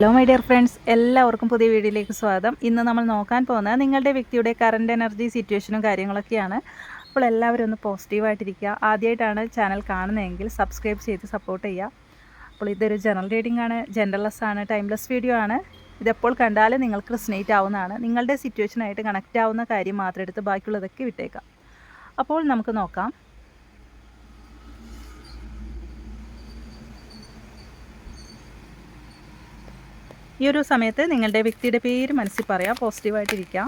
Hello my dear friends, എല്ലാവർക്കും പുതിയ വീഡിയോയിലേക്ക് സ്വാഗതം. ഇന്ന് നമ്മൾ നോക്കാൻ പോകുന്നത് നിങ്ങളുടെ വ്യക്തിയുടെ കറണ്ട് എനർജി സിറ്റുവേഷനും കാര്യങ്ങളൊക്കെയാണ്. അപ്പോൾ എല്ലാവരും ഒന്ന് പോസിറ്റീവായിട്ടിരിക്കുക. ആദ്യമായിട്ടാണ് ചാനൽ കാണുന്നതെങ്കിൽ സബ്സ്ക്രൈബ് ചെയ്ത് സപ്പോർട്ട് ചെയ്യുക. അപ്പോൾ ഇതൊരു ജനറൽ റീഡിംഗ് ആണ്, ജെൻഡർലെസ് ആണ്, ടൈംലെസ് വീഡിയോ ആണ്. ഇതെപ്പോൾ കണ്ടാലും നിങ്ങൾക്ക് റെസൊനേറ്റ് ആവുന്നതാണ്. നിങ്ങളുടെ സിറ്റുവേഷനായിട്ട് കണക്റ്റ് ആവുന്ന കാര്യം മാത്രം എടുത്ത് ബാക്കിയുള്ളതൊക്കെ വിട്ടേക്കാം. അപ്പോൾ നമുക്ക് നോക്കാം. ഈ ഒരു സമയത്ത് നിങ്ങളുടെ വ്യക്തിയുടെ പേര് മനസ്സിൽ പറയാം, പോസിറ്റീവായിട്ടിരിക്കാം.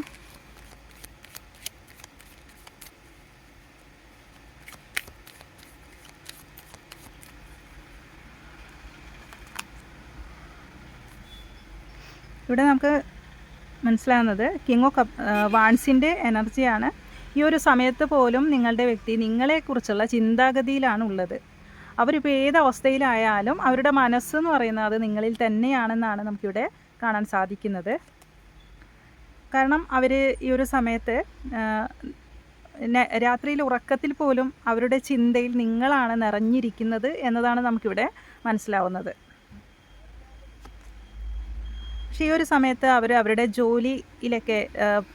ഇവിടെ നമുക്ക് മനസ്സിലാകുന്നത് കിങ് ഓഫ് വാൺസിൻ്റെ എനർജിയാണ്. ഈ ഒരു സമയത്ത് പോലും നിങ്ങളുടെ വ്യക്തി നിങ്ങളെക്കുറിച്ചുള്ള ചിന്താഗതിയിലാണ് ഉള്ളത്. അവരിപ്പോൾ ഏത് അവസ്ഥയിലായാലും അവരുടെ മനസ്സെന്ന് പറയുന്നത് അത് നിങ്ങളിൽ തന്നെയാണെന്നാണ് നമുക്കിവിടെ കാണാൻ സാധിക്കുന്നത്. കാരണം അവർ ഈ ഒരു സമയത്ത് രാത്രിയിൽ ഉറക്കത്തിൽ പോലും അവരുടെ ചിന്തയിൽ നിങ്ങളാണ് നിറഞ്ഞിരിക്കുന്നത് എന്നതാണ് നമുക്കിവിടെ മനസ്സിലാവുന്നത്. പക്ഷേ ഈ ഒരു സമയത്ത് അവരുടെ ജോലിയിലൊക്കെ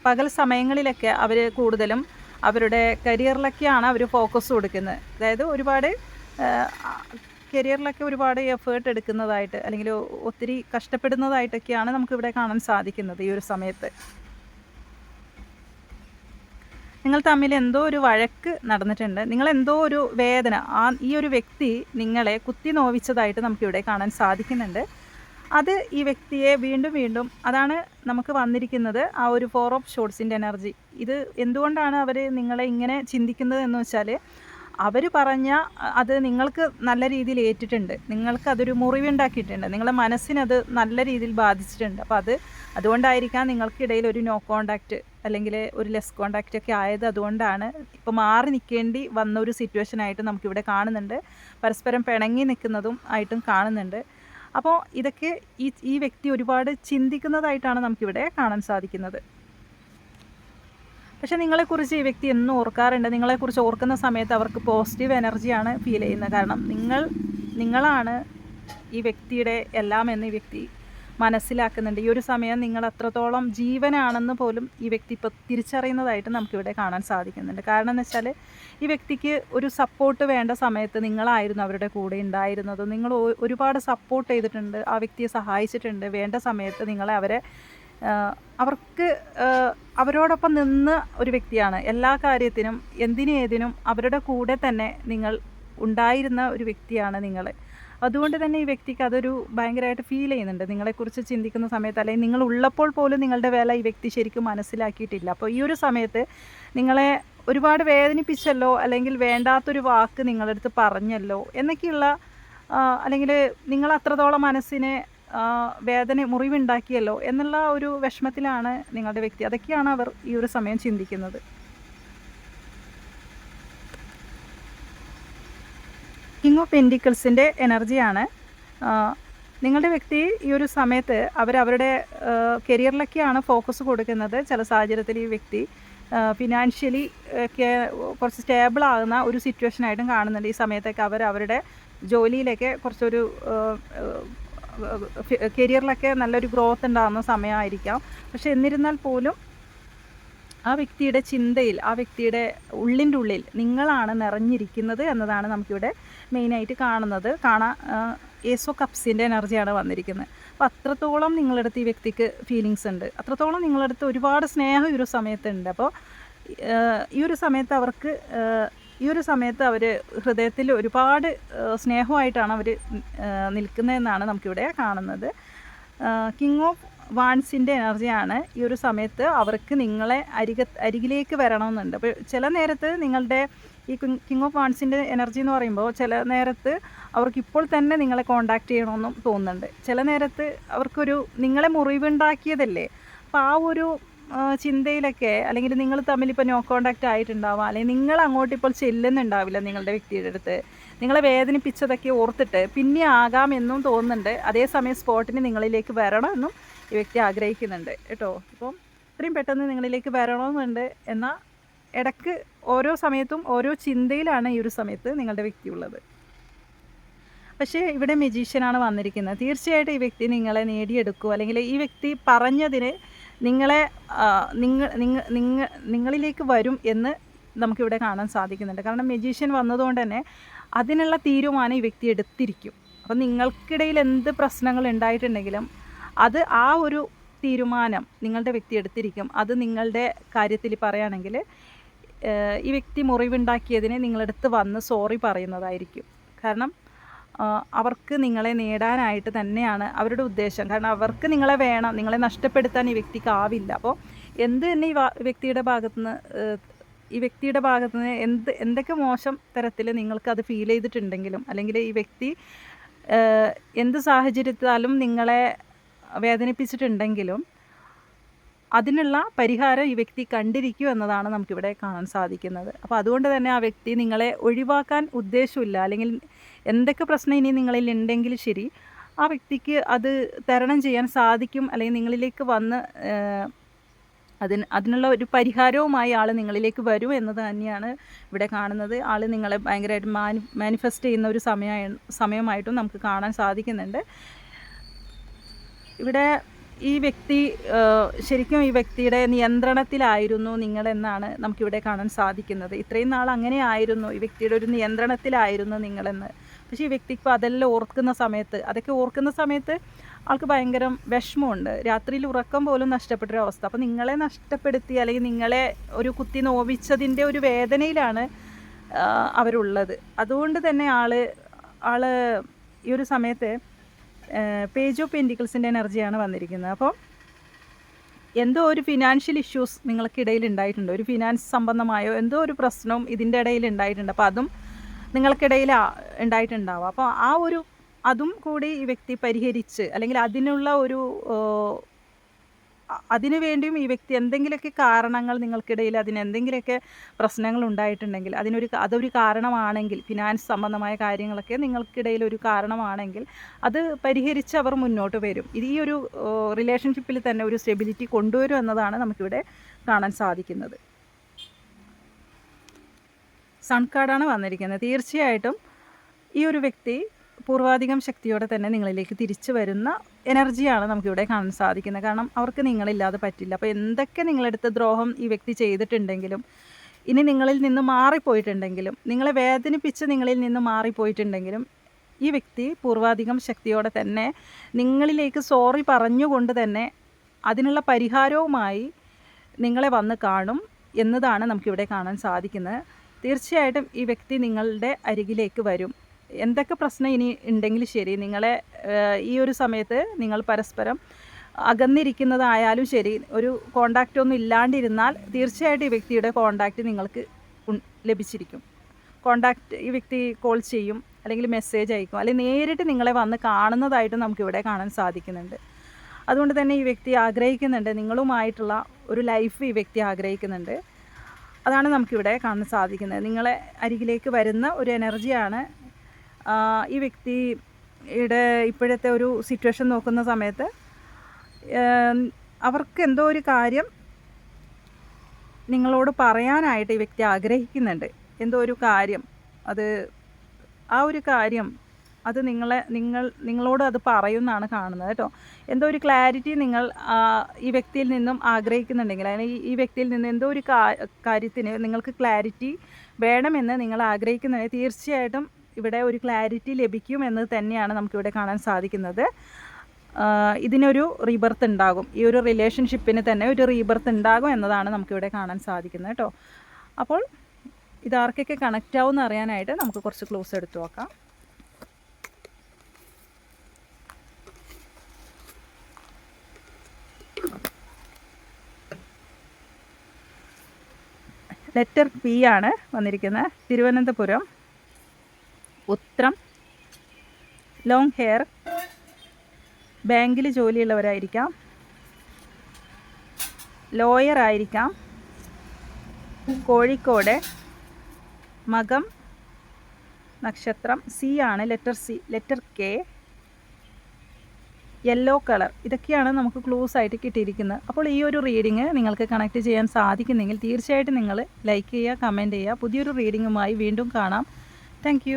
പകൽ സമയങ്ങളിലൊക്കെ അവർ കൂടുതലും അവരുടെ കരിയറിലൊക്കെയാണ് അവർ ഫോക്കസ് കൊടുക്കുന്നത്. അതായത് ഒരുപാട് കരിയറിലൊക്കെ ഒരുപാട് എഫേർട്ട് എടുക്കുന്നതായിട്ട് അല്ലെങ്കിൽ ഒത്തിരി കഷ്ടപ്പെടുന്നതായിട്ടൊക്കെയാണ് നമുക്കിവിടെ കാണാൻ സാധിക്കുന്നത്. ഈ ഒരു സമയത്ത് നിങ്ങൾ തമ്മിൽ എന്തോ ഒരു വഴക്ക് നടന്നിട്ടുണ്ട്, നിങ്ങളെന്തോ ഒരു വേദന, ഈ ഒരു വ്യക്തി നിങ്ങളെ കുത്തി നോവിച്ചതായിട്ട് നമുക്കിവിടെ കാണാൻ സാധിക്കുന്നുണ്ട്. അത് ഈ വ്യക്തിയെ വീണ്ടും വീണ്ടും അതാണ് നമുക്ക് വന്നിരിക്കുന്നത്, ആ ഒരു 4 ഓഫ് ഷോർട്സിൻ്റെ എനർജി. ഇത് എന്തുകൊണ്ടാണ് അവർ നിങ്ങളെ ഇങ്ങനെ ചിന്തിക്കുന്നത് എന്ന് വെച്ചാൽ അവർ പറഞ്ഞ അത് നിങ്ങൾക്ക് നല്ല രീതിയിൽ ഏറ്റിട്ടുണ്ട്, നിങ്ങൾക്ക് അതൊരു മുറിവുണ്ടാക്കിയിട്ടുണ്ട്, നിങ്ങളുടെ മനസ്സിനത് നല്ല രീതിയിൽ ബാധിച്ചിട്ടുണ്ട്. അപ്പോൾ അതുകൊണ്ടായിരിക്കാം നിങ്ങൾക്കിടയിൽ ഒരു നോ കോണ്ടാക്റ്റ് അല്ലെങ്കിൽ ഒരു ലെസ് കോണ്ടാക്റ്റ് ഒക്കെ ആയത്. അതുകൊണ്ടാണ് ഇപ്പോൾ മാറി നിൽക്കേണ്ടി വന്ന ഒരു സിറ്റുവേഷനായിട്ട് നമുക്കിവിടെ കാണുന്നുണ്ട്. പരസ്പരം പിണങ്ങി നിൽക്കുന്നതും ആയിട്ടും കാണുന്നുണ്ട്. അപ്പോൾ ഇതൊക്കെ ഈ വ്യക്തി ഒരുപാട് ചിന്തിക്കുന്നതായിട്ടാണ് നമുക്കിവിടെ കാണാൻ സാധിക്കുന്നത്. പക്ഷേ നിങ്ങളെക്കുറിച്ച് ഈ വ്യക്തി എന്നും ഓർക്കാറുണ്ട്. നിങ്ങളെക്കുറിച്ച് ഓർക്കുന്ന സമയത്ത് അവർക്ക് പോസിറ്റീവ് എനർജിയാണ് ഫീൽ ചെയ്യുന്നത്. കാരണം നിങ്ങളാണ് ഈ വ്യക്തിയുടെ എല്ലാം എന്ന് ഈ വ്യക്തി മനസ്സിലാക്കുന്നുണ്ട്. ഈ ഒരു സമയം നിങ്ങൾ അത്രത്തോളം ജീവനാണെന്ന് പോലും ഈ വ്യക്തി ഇപ്പോൾ തിരിച്ചറിയുന്നതായിട്ട് നമുക്കിവിടെ കാണാൻ സാധിക്കുന്നുണ്ട്. കാരണം എന്ന് വെച്ചാൽ ഈ വ്യക്തിക്ക് ഒരു സപ്പോർട്ട് വേണ്ട സമയത്ത് നിങ്ങളായിരുന്നു അവരുടെ കൂടെ ഉണ്ടായിരുന്നത്. നിങ്ങൾ ഒരുപാട് സപ്പോർട്ട് ചെയ്തിട്ടുണ്ട്, ആ വ്യക്തിയെ സഹായിച്ചിട്ടുണ്ട്. വേണ്ട സമയത്ത് നിങ്ങളെ അവർക്ക് അവരോടൊപ്പം നിന്ന ഒരു വ്യക്തിയാണ്. എല്ലാ കാര്യത്തിനും ഏതിനും അവരുടെ കൂടെ തന്നെ നിങ്ങൾ ഉണ്ടായിരുന്ന ഒരു വ്യക്തിയാണ് നിങ്ങൾ. അതുകൊണ്ട് തന്നെ ഈ വ്യക്തിക്ക് അതൊരു ഭയങ്കരമായിട്ട് ഫീൽ ചെയ്യുന്നുണ്ട്. നിങ്ങളെക്കുറിച്ച് ചിന്തിക്കുന്ന സമയത്ത് അല്ലെങ്കിൽ നിങ്ങൾ ഉള്ളപ്പോൾ പോലും നിങ്ങളുടെ വില ഈ വ്യക്തി ശരിക്കും മനസ്സിലാക്കിയിട്ടില്ല. അപ്പോൾ ഈ ഒരു സമയത്ത് നിങ്ങളെ ഒരുപാട് വേദനിപ്പിച്ചല്ലോ, അല്ലെങ്കിൽ വേണ്ടാത്തൊരു വാക്ക് നിങ്ങളടുത്ത് പറഞ്ഞല്ലോ എന്നൊക്കെയുള്ള അല്ലെങ്കിൽ നിങ്ങൾ അത്രത്തോളം മനസ്സിനെ മുറിവുണ്ടാക്കിയല്ലോ എന്നുള്ള ഒരു വിഷമത്തിലാണ് നിങ്ങളുടെ വ്യക്തി. അതൊക്കെയാണ് അവർ ഈ ഒരു സമയം ചിന്തിക്കുന്നത്. കിങ് ഓഫ് പെൻറ്റിക്കിൾസിൻ്റെ എനർജിയാണ്. നിങ്ങളുടെ വ്യക്തി ഈ ഒരു സമയത്ത് അവരുടെ കരിയറിലൊക്കെയാണ് ഫോക്കസ് കൊടുക്കുന്നത്. ചില സാഹചര്യത്തിൽ ഈ വ്യക്തി ഫിനാൻഷ്യലി ഒക്കെ കുറച്ച് സ്റ്റേബിൾ ആകുന്ന ഒരു സിറ്റുവേഷനായിട്ടും കാണുന്നുണ്ട്. ഈ സമയത്തൊക്കെ അവരുടെ ജോലിയിലൊക്കെ കുറച്ചൊരു കരിയറിലൊക്കെ നല്ലൊരു ഗ്രോത്ത് ഉണ്ടാകുന്ന സമയമായിരിക്കാം. പക്ഷെ എന്നിരുന്നാൽ പോലും ആ വ്യക്തിയുടെ ചിന്തയിൽ, ആ വ്യക്തിയുടെ ഉള്ളിൻ്റെ ഉള്ളിൽ നിങ്ങളാണ് നിറഞ്ഞിരിക്കുന്നത് എന്നതാണ് നമുക്കിവിടെ മെയിനായിട്ട് കാണുന്നത്. ഏസ് ഓഫ് കപ്സിൻ്റെ എനർജിയാണ് വന്നിരിക്കുന്നത്. അപ്പോൾ അത്രത്തോളം നിങ്ങളടുത്ത് ഈ വ്യക്തിക്ക് ഫീലിങ്സ് ഉണ്ട്, അത്രത്തോളം നിങ്ങളടുത്ത് ഒരുപാട് സ്നേഹം ഈ ഒരു സമയത്തുണ്ട്. അപ്പോൾ ഈ ഒരു സമയത്ത് അവർ ഹൃദയത്തിൽ ഒരുപാട് സ്നേഹമായിട്ടാണ് അവർ നിൽക്കുന്നതെന്നാണ് നമുക്കിവിടെ കാണുന്നത്. കിങ് ഓഫ് വാൺസിൻ്റെ എനർജിയാണ്. ഈ ഒരു സമയത്ത് അവർക്ക് നിങ്ങളെ അരികിലേക്ക് വരണമെന്നുണ്ട്. അപ്പോൾ ചില നേരത്ത് നിങ്ങളുടെ ഈ കിങ് ഓഫ് വാൺസിൻ്റെ എനർജി എന്ന് പറയുമ്പോൾ ചില നേരത്ത് അവർക്കിപ്പോൾ തന്നെ നിങ്ങളെ കോണ്ടാക്റ്റ് ചെയ്യണമെന്നും തോന്നുന്നുണ്ട്. ചില നേരത്ത് നിങ്ങളെ മുറിവുണ്ടാക്കിയതല്ലേ, അപ്പോൾ ആ ഒരു ചിന്തയിലൊക്കെ അല്ലെങ്കിൽ നിങ്ങൾ തമ്മിലിപ്പോൾ നോ കോണ്ടാക്റ്റ് ആയിട്ടുണ്ടാവാം, അല്ലെങ്കിൽ നിങ്ങൾ അങ്ങോട്ട് ഇപ്പോൾ ചെല്ലുന്നുണ്ടാവില്ല നിങ്ങളുടെ വ്യക്തിയുടെ അടുത്ത്. നിങ്ങളെ വേദനിപ്പിച്ചതൊക്കെ ഓർത്തിട്ട് പിന്നെ ആകാമെന്നും തോന്നുന്നുണ്ട്. അതേസമയം സ്പോട്ടിന് നിങ്ങളിലേക്ക് വരണമെന്നും ഈ വ്യക്തി ആഗ്രഹിക്കുന്നുണ്ട് കേട്ടോ. ഇപ്പം ഇത്രയും പെട്ടെന്ന് നിങ്ങളിലേക്ക് വരണമെന്നുണ്ട്. എന്നാൽ ഇടയ്ക്ക് ഓരോ സമയത്തും ഓരോ ചിന്തയിലാണ് ഈ ഒരു സമയത്ത് നിങ്ങളുടെ വ്യക്തി ഉള്ളത്. പക്ഷേ ഇവിടെ മജീഷ്യനാണ് വന്നിരിക്കുന്നത്. തീർച്ചയായിട്ടും ഈ വ്യക്തി നിങ്ങളെ നേടിയെടുക്കും, അല്ലെങ്കിൽ ഈ വ്യക്തി പറഞ്ഞതിന് നിങ്ങളെ നിങ്ങളിലേക്ക് വരും എന്ന് നമുക്കിവിടെ കാണാൻ സാധിക്കുന്നുണ്ട്. കാരണം മജീഷ്യൻ വന്നതുകൊണ്ട് തന്നെ അതിനുള്ള തീരുമാനം ഈ വ്യക്തി എടുത്തിരിക്കും. അപ്പം നിങ്ങൾക്കിടയിൽ എന്ത് പ്രശ്നങ്ങൾ ഉണ്ടായിട്ടുണ്ടെങ്കിലും അത് ആ ഒരു തീരുമാനം നിങ്ങളുടെ വ്യക്തി എടുത്തിരിക്കും. അത് നിങ്ങളുടെ കാര്യത്തിൽ പറയുകയാണെങ്കിൽ ഈ വ്യക്തി മുറിവുണ്ടാക്കിയതിന് നിങ്ങളടുത്ത് വന്ന് സോറി പറയുന്നതായിരിക്കും. കാരണം അവർക്ക് നിങ്ങളെ നേടാനായിട്ട് തന്നെയാണ് അവരുടെ ഉദ്ദേശം. കാരണം അവർക്ക് നിങ്ങളെ വേണം, നിങ്ങളെ നഷ്ടപ്പെടുത്താൻ ഈ വ്യക്തിക്കാവില്ല. അപ്പോൾ എന്ത് തന്നെ വ്യക്തിയുടെ ഭാഗത്തുനിന്ന് എന്തൊക്കെ മോശം തരത്തിൽ നിങ്ങൾക്ക് അത് ഫീൽ ചെയ്തിട്ടുണ്ടെങ്കിലും, അല്ലെങ്കിൽ ഈ വ്യക്തി എന്ത് സാഹചര്യത്താലും നിങ്ങളെ വേദനിപ്പിച്ചിട്ടുണ്ടെങ്കിലും അതിനുള്ള പരിഹാരം ഈ വ്യക്തി കണ്ടിരിക്കും എന്നതാണ് നമുക്കിവിടെ കാണാൻ സാധിക്കുന്നത്. അപ്പോൾ അതുകൊണ്ട് തന്നെ ആ വ്യക്തി നിങ്ങളെ ഒഴിവാക്കാൻ ഉദ്ദേശമില്ല, അല്ലെങ്കിൽ എന്തൊക്കെ പ്രശ്നം ഇനി നിങ്ങളിൽ ഉണ്ടെങ്കിൽ ശരി, ആ വ്യക്തിക്ക് അത് തരണം ചെയ്യാൻ സാധിക്കും, അല്ലെങ്കിൽ നിങ്ങളിലേക്ക് വന്ന് അതിനുള്ള ഒരു പരിഹാരവുമായി ആൾ നിങ്ങളിലേക്ക് വരും എന്നത് തന്നെയാണ് ഇവിടെ കാണുന്നത്. ആൾ നിങ്ങളെ ഭയങ്കരമായിട്ട് മാനിഫെസ്റ്റ് ചെയ്യുന്ന ഒരു സമയമായിട്ടും നമുക്ക് കാണാൻ സാധിക്കുന്നുണ്ട്. ഇവിടെ ഈ വ്യക്തി ശരിക്കും ഈ വ്യക്തിയുടെ നിയന്ത്രണത്തിലായിരുന്നു നിങ്ങളെന്നാണ് നമുക്കിവിടെ കാണാൻ സാധിക്കുന്നത്. ഇത്രയും നാൾ അങ്ങനെ ആയിരുന്നു, ഈ വ്യക്തിയുടെ ഒരു നിയന്ത്രണത്തിലായിരുന്നു നിങ്ങളെന്ന്. പക്ഷേ ഈ വ്യക്തിക്ക് അതെല്ലാം അതൊക്കെ ഓർക്കുന്ന സമയത്ത് ആൾക്ക് ഭയങ്കര വിഷമമുണ്ട്. രാത്രിയിൽ ഉറക്കം പോലും നഷ്ടപ്പെട്ടൊരവസ്ഥ. അപ്പോൾ നിങ്ങളെ നഷ്ടപ്പെടുത്തി, അല്ലെങ്കിൽ നിങ്ങളെ ഒരു കുത്തി നോവിച്ചതിൻ്റെ ഒരു വേദനയിലാണ് അവരുള്ളത്. അതുകൊണ്ട് തന്നെ ആൾ ഈ ഒരു സമയത്ത് പേജ് ഓഫ് പെൻറ്റിക്കിൾസിൻ്റെ എനർജിയാണ് വന്നിരിക്കുന്നത്. അപ്പോൾ എന്തോ ഒരു ഫിനാൻഷ്യൽ ഇഷ്യൂസ് നിങ്ങൾക്കിടയിൽ ഉണ്ടായിട്ടുണ്ട്, ഒരു ഫിനാൻസ് സംബന്ധമായോ എന്തോ ഒരു പ്രശ്നവും ഇതിൻ്റെ ഇടയിൽ ഉണ്ടായിട്ടുണ്ട്. അപ്പോൾ അതും നിങ്ങൾക്കിടയിൽ ഉണ്ടായിട്ടുണ്ടാവും. അപ്പോൾ അതും കൂടി ഈ വ്യക്തി പരിഹരിച്ച്, അല്ലെങ്കിൽ അതിനു വേണ്ടിയും ഈ വ്യക്തി എന്തെങ്കിലുമൊക്കെ കാരണങ്ങൾ നിങ്ങൾക്കിടയിൽ അതിനെന്തെങ്കിലുമൊക്കെ പ്രശ്നങ്ങൾ ഉണ്ടായിട്ടുണ്ടെങ്കിൽ അതൊരു കാരണമാണെങ്കിൽ, ഫിനാൻസ് സംബന്ധമായ കാര്യങ്ങളൊക്കെ നിങ്ങൾക്കിടയിൽ ഒരു കാരണമാണെങ്കിൽ അത് പരിഹരിച്ച് അവർ മുന്നോട്ട് വരും. ഈ ഒരു റിലേഷൻഷിപ്പിൽ തന്നെ ഒരു സ്റ്റെബിലിറ്റി കൊണ്ടുവരും എന്നതാണ് നമുക്കിവിടെ കാണാൻ സാധിക്കുന്നത്. സൺ കാർഡാണ് വന്നിരിക്കുന്നത്. തീർച്ചയായിട്ടും ഈ ഒരു വ്യക്തി പൂർവാധികം ശക്തിയോടെ തന്നെ നിങ്ങളിലേക്ക് തിരിച്ചു വരുന്ന എനർജിയാണ് നമുക്കിവിടെ കാണാൻ സാധിക്കുന്നത്. കാരണം അവർക്ക് നിങ്ങളില്ലാതെ പറ്റില്ല. അപ്പോൾ എന്തൊക്കെ നിങ്ങളെടുത്ത് ദ്രോഹം ഈ വ്യക്തി ചെയ്തിട്ടുണ്ടെങ്കിലും, ഇനി നിങ്ങളിൽ നിന്ന് മാറിപ്പോയിട്ടുണ്ടെങ്കിലും, നിങ്ങളെ വേദനിപ്പിച്ച് നിങ്ങളിൽ നിന്ന് മാറിപ്പോയിട്ടുണ്ടെങ്കിലും, ഈ വ്യക്തി പൂർവാധികം ശക്തിയോടെ തന്നെ നിങ്ങളിലേക്ക് സോറി പറഞ്ഞുകൊണ്ട് തന്നെ അതിനുള്ള പരിഹാരവുമായി നിങ്ങളെ വന്ന് കാണും എന്നതാണ് നമുക്കിവിടെ കാണാൻ സാധിക്കുന്നത്. തീർച്ചയായിട്ടും ഈ വ്യക്തി നിങ്ങളുടെ അരികിലേക്ക് വരും. എന്തൊക്കെ പ്രശ്നം ഇനി ഉണ്ടെങ്കിൽ ശരി, നിങ്ങളെ ഈ ഒരു സമയത്ത് നിങ്ങൾ പരസ്പരം അകന്നിരിക്കുന്നതായാലും ശരി, ഒരു കോണ്ടാക്റ്റ് ഒന്നും ഇല്ലാണ്ടിരുന്നാൽ തീർച്ചയായിട്ടും ഈ വ്യക്തിയുടെ കോണ്ടാക്റ്റ് നിങ്ങൾക്ക് ലഭിച്ചിരിക്കും. ഈ വ്യക്തി കോൾ ചെയ്യും, അല്ലെങ്കിൽ മെസ്സേജ് അയക്കും, അല്ലെങ്കിൽ നേരിട്ട് നിങ്ങളെ വന്ന് കാണുന്നതായിട്ട് നമുക്കിവിടെ കാണാൻ സാധിക്കുന്നുണ്ട്. അതുകൊണ്ട് തന്നെ ഈ വ്യക്തി ആഗ്രഹിക്കുന്നുണ്ട്, നിങ്ങളുമായിട്ടുള്ള ഒരു ലൈഫ് ഈ വ്യക്തി ആഗ്രഹിക്കുന്നുണ്ട്. അതാണ് നമുക്കിവിടെ കാണാൻ സാധിക്കുന്നത്. നിങ്ങളെ അരികിലേക്ക് വരുന്ന ഒരു എനർജിയാണ് ഈ വ്യക്തിയുടെ ഇപ്പോഴത്തെ ഒരു സിറ്റുവേഷൻ നോക്കുന്ന സമയത്ത്. അവർക്ക് എന്തോ ഒരു കാര്യം നിങ്ങളോട് പറയാനായിട്ട് ഈ വ്യക്തി ആഗ്രഹിക്കുന്നുണ്ട്. എന്തോ ഒരു കാര്യം, ആ ഒരു കാര്യം അത് നിങ്ങളോട് അത് പറയുമെന്നാണ് കാണുന്നത് കേട്ടോ. എന്തോ ഒരു ക്ലാരിറ്റി നിങ്ങൾ ഈ വ്യക്തിയിൽ നിന്നും ആഗ്രഹിക്കുന്നുണ്ടെങ്കിൽ, അല്ലെങ്കിൽ ഈ വ്യക്തിയിൽ നിന്ന് എന്തോ ഒരു കാര്യത്തിന് നിങ്ങൾക്ക് ക്ലാരിറ്റി വേണമെന്ന് നിങ്ങൾ ആഗ്രഹിക്കുന്നുണ്ടെങ്കിൽ തീർച്ചയായിട്ടും ഇവിടെ ഒരു ക്ലാരിറ്റി ലഭിക്കുമെന്ന് തന്നെയാണ് നമുക്കിവിടെ കാണാൻ സാധിക്കുന്നത്. ഇതിനൊരു റീബർത്ത് ഉണ്ടാകും, ഈ ഒരു റിലേഷൻഷിപ്പിന് തന്നെ ഒരു റീബർത്ത് ഉണ്ടാകും എന്നതാണ് നമുക്കിവിടെ കാണാൻ സാധിക്കുന്നത് കേട്ടോ. അപ്പോൾ ഇതാർക്കൊക്കെ കണക്റ്റ് ആവുമെന്ന് അറിയാനായിട്ട് നമുക്ക് കുറച്ച് ക്ലോസ് എടുത്ത് നോക്കാം. ലെറ്റർ പി ആണ് വന്നിരിക്കുന്നത്. തിരുവനന്തപുരം, ഉത്രം, ലോങ് ഹെയർ, ബാങ്കിൽ ജോലിയുള്ളവരായിരിക്കാം, ലോയർ ആയിരിക്കാം, കോഴിക്കോട്, മകം നക്ഷത്രം, സി ആണ്, letter C, letter K, yellow colour. ഇതൊക്കെയാണ് നമുക്ക് ക്ലൂസ് ആയിട്ട് കിട്ടിയിരിക്കുന്നത്. അപ്പോൾ ഈ ഒരു റീഡിങ് നിങ്ങൾക്ക് കണക്ട് ചെയ്യാൻ സാധിക്കുന്നെങ്കിൽ തീർച്ചയായിട്ടും നിങ്ങൾ ലൈക്ക് ചെയ്യുക, കമൻറ്റ് ചെയ്യുക. പുതിയൊരു റീഡിങ്ങുമായി വീണ്ടും കാണാം. താങ്ക്